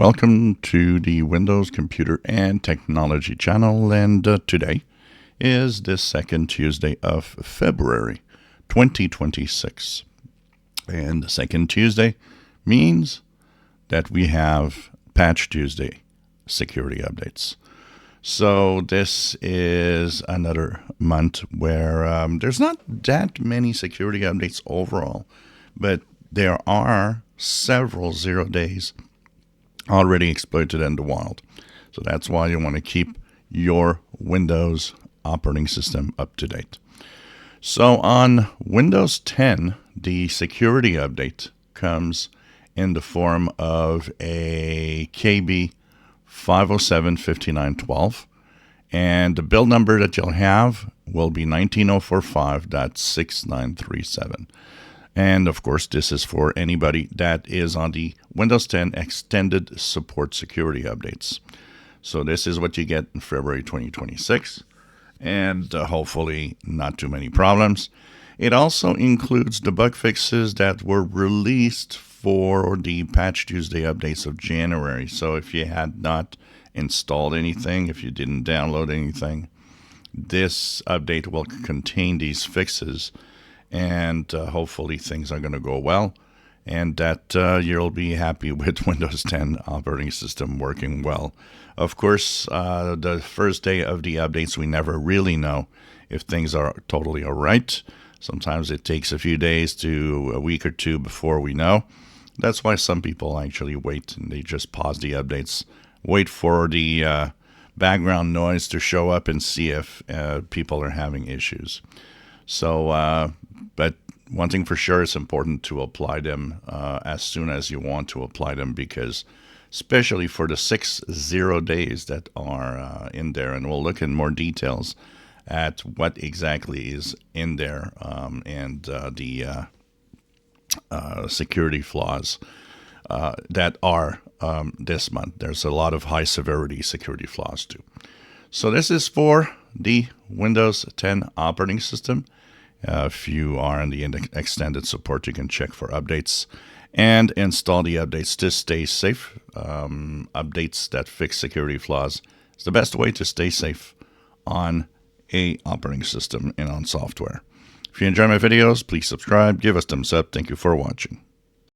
Welcome to the Windows Computer and Technology channel, and today is the second Tuesday of February 2026. And the second Tuesday means that we have Patch Tuesday security updates. So this is another month where there's not that many security updates overall, but there are several 0 days already exploited in the wild. So that's why you want to keep your Windows operating system up to date. So on Windows 10, the security update comes in the form of a KB5075912, and the build number that you'll have will be 19045.6937. And of course, this is for anybody that is on the Windows 10 Extended Support Security Updates. So this is what you get in February 2026, and hopefully not too many problems. It also includes the bug fixes that were released for the Patch Tuesday updates of January. So if you had not installed anything, if you didn't download anything, this update will contain these fixes. And hopefully things are going to go well, and that you'll be happy with Windows 10 operating system working well. Of course, the first day of the updates, we never really know if things are totally all right. Sometimes it takes a few days to a week or two before we know. That's why some people actually wait, and they just pause the updates, wait for the background noise to show up and see if people are having issues. So, but one thing for sure, it's important to apply them as soon as you want to apply them, because especially for the 0 days that are in there, and we'll look in more details at what exactly is in there and the security flaws that are this month. There's a lot of high severity security flaws too. So this is for the Windows 10 operating system. If you are in the extended support, you can check for updates and install the updates to stay safe. Updates that fix security flaws is the best way to stay safe on a operating system and on software. If you enjoy my videos, please subscribe, give us thumbs up. Thank you for watching.